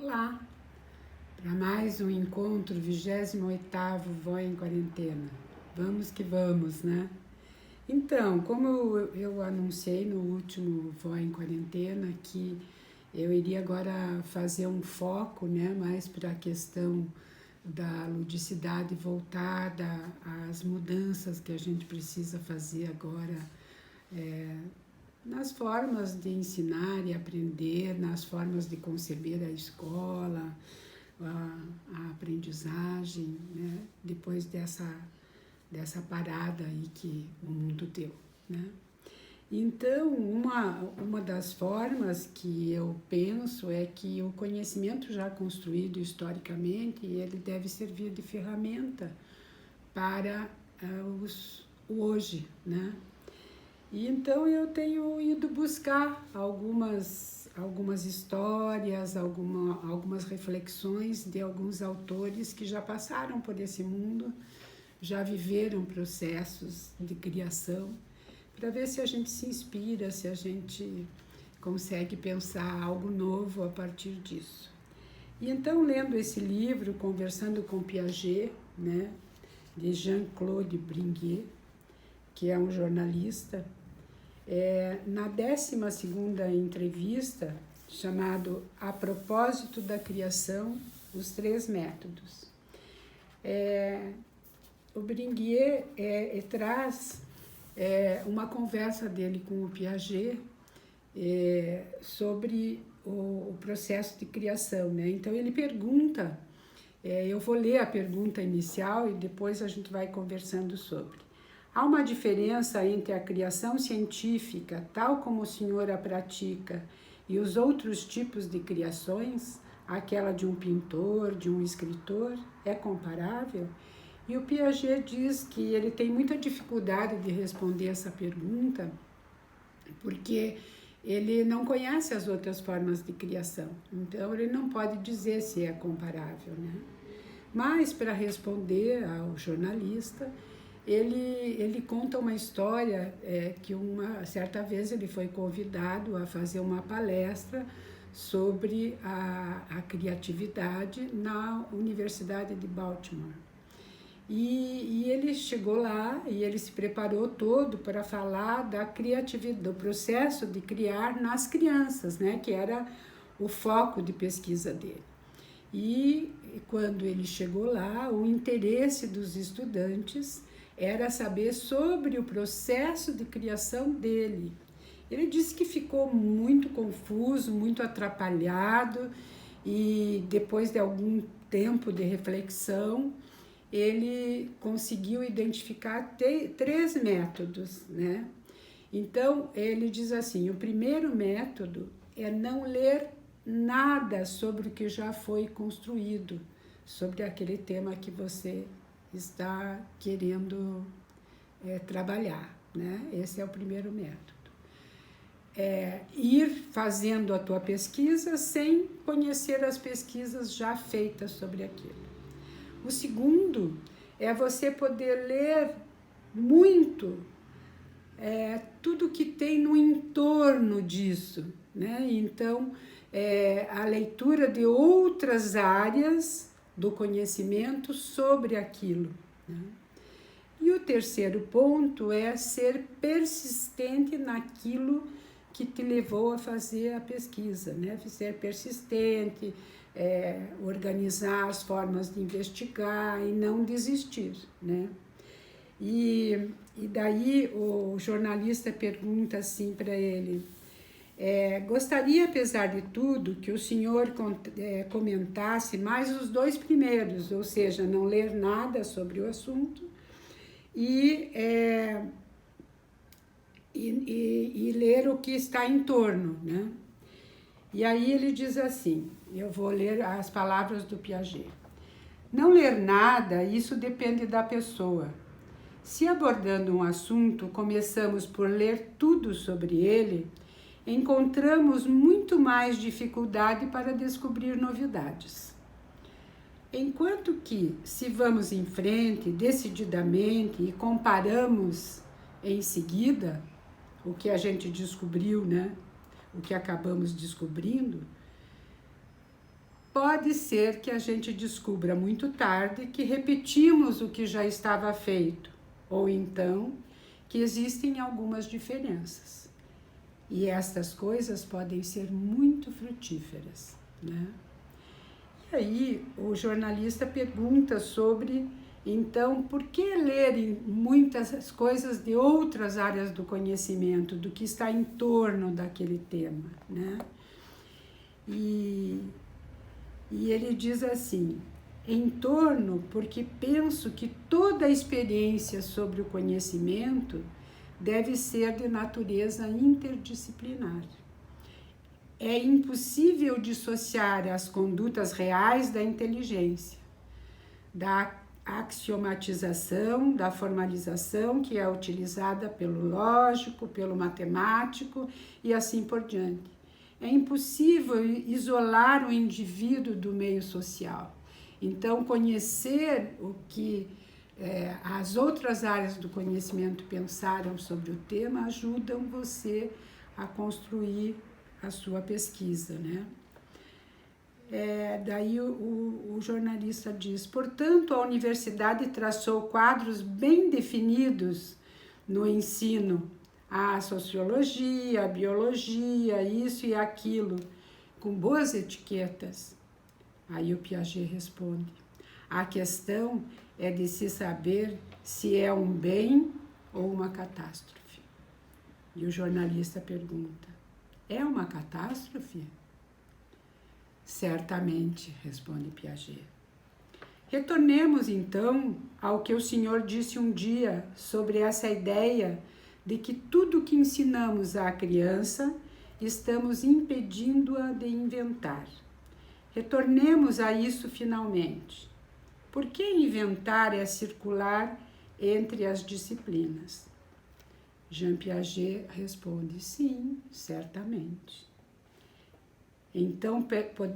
Olá, para mais um encontro, 28º Vó em Quarentena. Vamos que vamos, né? Então, como eu anunciei no último Vó em Quarentena que eu iria agora fazer um foco, né, mais para a questão da ludicidade voltada às mudanças que a gente precisa fazer agora nas formas de ensinar e aprender, nas formas de conceber a escola, a aprendizagem, né? Depois dessa parada aí que o mundo deu, né? Então, uma das formas que eu penso é que o conhecimento já construído historicamente, ele deve servir de ferramenta para o hoje, né? E então eu tenho ido buscar algumas histórias, algumas reflexões de alguns autores que já passaram por esse mundo, já viveram processos de criação, para ver se a gente se inspira, se a gente consegue pensar algo novo a partir disso. E então, lendo esse livro, Conversando com Piaget, né, de Jean-Claude Bringuet, que é um jornalista, na 12ª entrevista, chamado A Propósito da Criação, os 3 métodos, o Bringuet traz uma conversa dele com o Piaget sobre o processo de criação, né? Então ele pergunta, eu vou ler a pergunta inicial e depois a gente vai conversando sobre. Há uma diferença entre a criação científica, tal como o senhor a pratica, e os outros tipos de criações, aquela de um pintor, de um escritor, é comparável? E o Piaget diz que ele tem muita dificuldade de responder essa pergunta, porque ele não conhece as outras formas de criação, então ele não pode dizer se é comparável, né? Mas, para responder ao jornalista, ele conta uma história que uma certa vez ele foi convidado a fazer uma palestra sobre a criatividade na Universidade de Baltimore. E ele chegou lá e ele se preparou todo para falar da criatividade, do processo de criar nas crianças, né, que era o foco de pesquisa dele. E quando ele chegou lá, o interesse dos estudantes era saber sobre o processo de criação dele. Ele disse que ficou muito confuso, muito atrapalhado, e depois de algum tempo de reflexão, ele conseguiu identificar 3 métodos, né? Então, ele diz assim, o primeiro método é não ler nada sobre o que já foi construído, sobre aquele tema que você está querendo trabalhar, né? Esse é o primeiro método. Ir fazendo a tua pesquisa sem conhecer as pesquisas já feitas sobre aquilo. O segundo é você poder ler muito tudo que tem no entorno disso, né? Então, a leitura de outras áreas do conhecimento sobre aquilo, né? E o terceiro ponto é ser persistente naquilo que te levou a fazer a pesquisa, né? Ser persistente, organizar as formas de investigar e não desistir, né? E daí o jornalista pergunta assim para ele, gostaria, apesar de tudo, que o senhor comentasse mais os 2 primeiros, ou seja, não ler nada sobre o assunto e ler o que está em torno, né? E aí ele diz assim, eu vou ler as palavras do Piaget. Não ler nada, isso depende da pessoa. Se abordando um assunto, começamos por ler tudo sobre ele, encontramos muito mais dificuldade para descobrir novidades. Enquanto que, se vamos em frente decididamente e comparamos em seguida o que a gente descobriu, né? O que acabamos descobrindo, pode ser que a gente descubra muito tarde que repetimos o que já estava feito, ou então que existem algumas diferenças. E estas coisas podem ser muito frutíferas, né? E aí o jornalista pergunta sobre, então, por que ler muitas coisas de outras áreas do conhecimento, do que está em torno daquele tema, né? E ele diz assim, em torno, porque penso que toda a experiência sobre o conhecimento deve ser de natureza interdisciplinar. É impossível dissociar as condutas reais da inteligência, da axiomatização, da formalização que é utilizada pelo lógico, pelo matemático e assim por diante. É impossível isolar o indivíduo do meio social. Então, conhecer o que as outras áreas do conhecimento pensaram sobre o tema ajudam você a construir a sua pesquisa, né? Daí o jornalista diz, portanto, a universidade traçou quadros bem definidos no ensino, a sociologia, a biologia, isso e aquilo, com boas etiquetas. Aí o Piaget responde, a questão é de se saber se é um bem ou uma catástrofe. E o jornalista pergunta, é uma catástrofe? Certamente, responde Piaget. Retornemos, então, ao que o senhor disse um dia sobre essa ideia de que tudo que ensinamos à criança estamos impedindo-a de inventar. Retornemos a isso finalmente. Por que inventar é circular entre as disciplinas? Jean Piaget responde, sim, certamente. Então,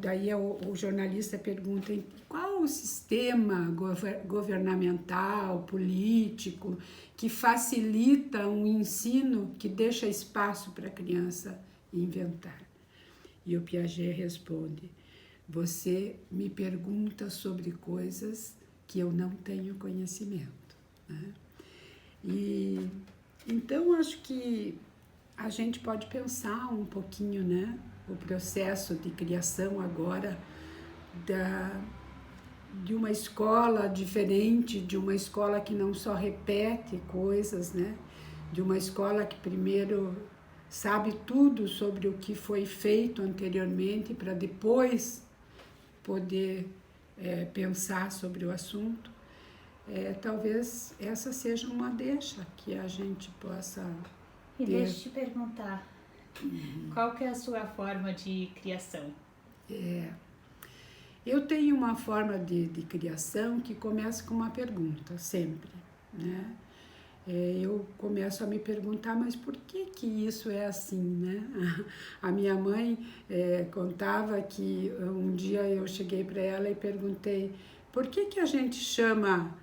daí o jornalista pergunta, qual o sistema governamental, político, que facilita um ensino que deixa espaço para a criança inventar? E o Piaget responde, você me pergunta sobre coisas que eu não tenho conhecimento, né? E então acho que a gente pode pensar um pouquinho, né, o processo de criação agora de uma escola diferente, de uma escola que não só repete coisas, né, de uma escola que primeiro sabe tudo sobre o que foi feito anteriormente para depois poder pensar sobre o assunto. Talvez essa seja uma deixa que a gente possa ter. E deixa eu te perguntar, qual que é a sua forma de criação? Eu tenho uma forma de criação que começa com uma pergunta, sempre, né? Eu começo a me perguntar, mas por que isso é assim, né? A minha mãe contava que um dia eu cheguei para ela e perguntei, por que a gente chama...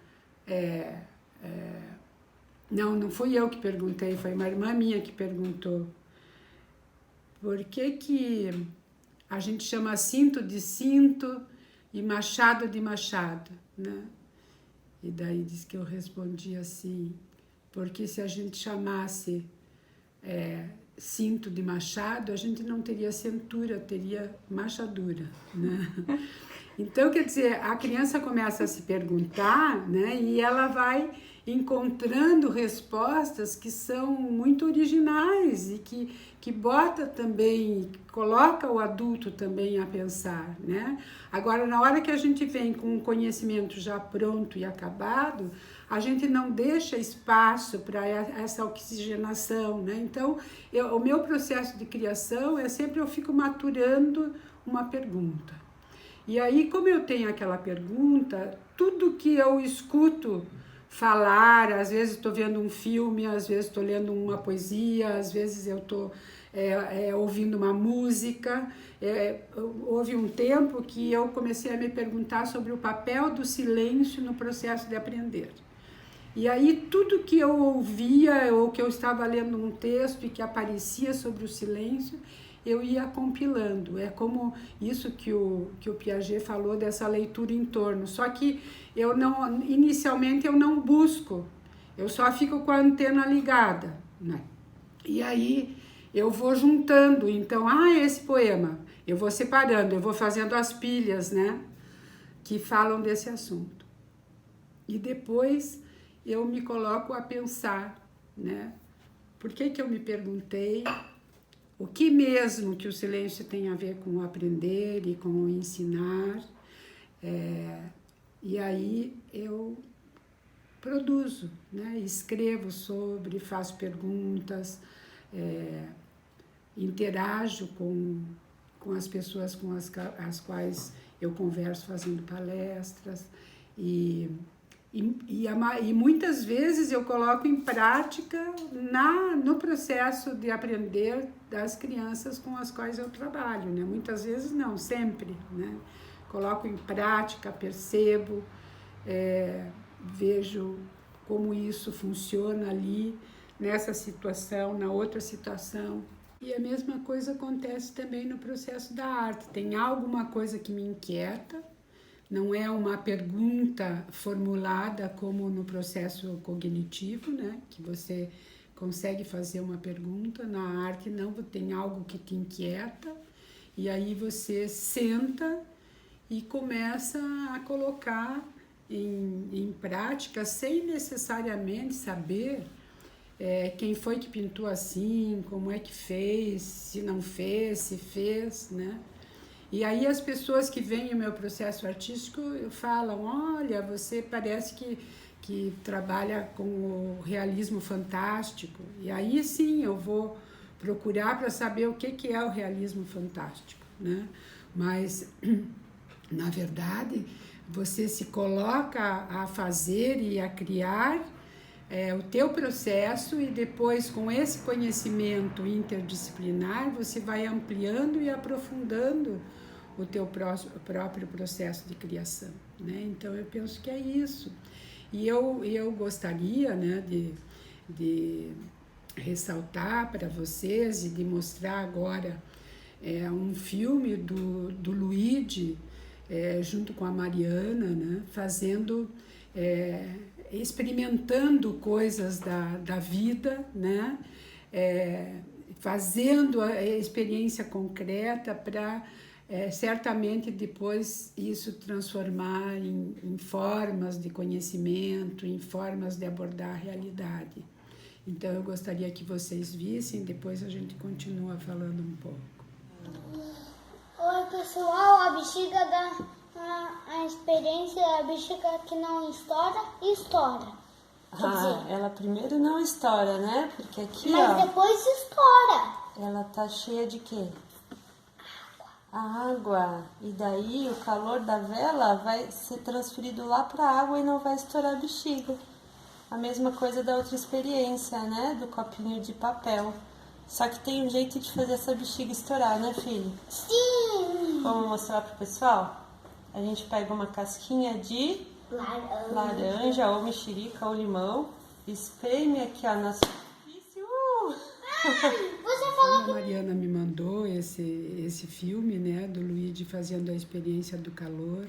Não fui eu que perguntei, foi uma irmã minha que perguntou. Por que a gente chama cinto de cinto e machado de machado, né? E daí diz que eu respondi assim, porque se a gente chamasse cinto de machado, a gente não teria cintura, teria machadura, né? Então, quer dizer, a criança começa a se perguntar, né? E ela vai encontrando respostas que são muito originais e que bota também, coloca o adulto também a pensar, né? Agora, na hora que a gente vem com um conhecimento já pronto e acabado, a gente não deixa espaço para essa oxigenação, né? Então, o meu processo de criação é sempre eu fico maturando uma pergunta. E aí, como eu tenho aquela pergunta, tudo que eu escuto falar, às vezes estou vendo um filme, às vezes estou lendo uma poesia, às vezes eu estou ouvindo uma música. Houve um tempo que eu comecei a me perguntar sobre o papel do silêncio no processo de aprender. E aí tudo que eu ouvia ou que eu estava lendo um texto e que aparecia sobre o silêncio, eu ia compilando. É como isso que o Piaget falou dessa leitura em torno. Só que inicialmente eu não busco, eu só fico com a antena ligada, né? E aí eu vou juntando, então, esse poema, eu vou separando, eu vou fazendo as pilhas, né, que falam desse assunto. E depois eu me coloco a pensar, né, por que eu me perguntei o que mesmo que o silêncio tem a ver com o aprender e com o ensinar, e aí eu produzo, né, escrevo sobre, faço perguntas, interajo com as pessoas com as quais eu converso fazendo palestras e muitas vezes eu coloco em prática no processo de aprender das crianças com as quais eu trabalho, né? Muitas vezes não, sempre, né? Coloco em prática, percebo, vejo como isso funciona ali, nessa situação, na outra situação. E a mesma coisa acontece também no processo da arte. Tem alguma coisa que me inquieta, não é uma pergunta formulada como no processo cognitivo, né? Que você consegue fazer uma pergunta. Na arte não, tem algo que te inquieta e aí você senta e começa a colocar em prática sem necessariamente saber quem foi que pintou assim, como é que fez, se não fez, se fez, né? E aí as pessoas que veem o meu processo artístico falam, olha, você parece que trabalha com o realismo fantástico. E aí sim eu vou procurar para saber o que é o realismo fantástico, né? Mas, na verdade, você se coloca a fazer e a criar o teu processo e depois com esse conhecimento interdisciplinar você vai ampliando e aprofundando o teu próprio processo de criação, né? Então eu penso que é isso. E eu gostaria, né, de ressaltar para vocês e de mostrar agora um filme do Luigi, junto com a Mariana, né, fazendo, experimentando coisas da vida, né, fazendo a experiência concreta para certamente depois isso transformar em formas de conhecimento, em formas de abordar a realidade. Então eu gostaria que vocês vissem, depois a gente continua falando um pouco. Oi pessoal, a bexiga a experiência da bexiga que não estoura, estoura. Ela primeiro não estoura, né? Porque aqui, mas depois estoura. Ela tá cheia de quê? A água. E daí o calor da vela vai ser transferido lá para a água e não vai estourar a bexiga. A mesma coisa da outra experiência, né? Do copinho de papel. Só que tem um jeito de fazer essa bexiga estourar, né, filho? Sim! Vamos mostrar pro pessoal? A gente pega uma casquinha de laranja ou mexerica ou limão, espreme aqui na superfície. Você falou que a Mariana me mandou esse filme, né, do Luigi fazendo a experiência do calor.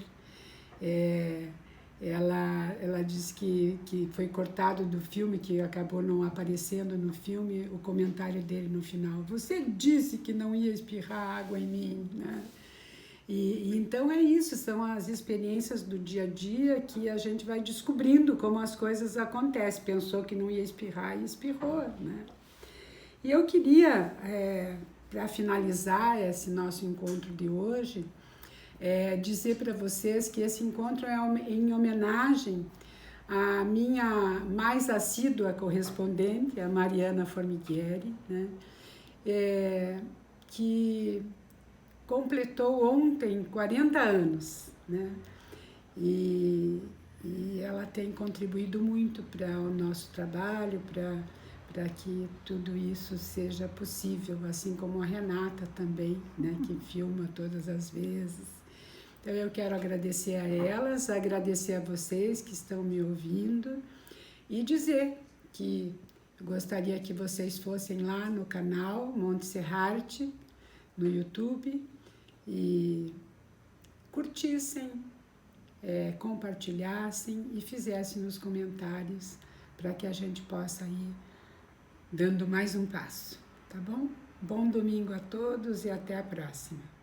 Ela disse que foi cortado do filme, que acabou não aparecendo no filme, o comentário dele no final. Você disse que não ia espirrar água em mim, né? E então é isso, são as experiências do dia a dia que a gente vai descobrindo como as coisas acontecem. Pensou que não ia espirrar e espirrou, né? E eu queria, para finalizar esse nosso encontro de hoje, dizer para vocês que esse encontro é em homenagem à minha mais assídua correspondente, a Mariana Formighieri, né? Que completou ontem 40 anos, né? E ela tem contribuído muito para o nosso trabalho, para que tudo isso seja possível, assim como a Renata também, né, que filma todas as vezes. Então eu quero agradecer a elas, agradecer a vocês que estão me ouvindo e dizer que gostaria que vocês fossem lá no canal Monte Serrarte, no YouTube e curtissem, compartilhassem e fizessem nos comentários para que a gente possa ir dando mais um passo, tá bom? Bom domingo a todos e até a próxima.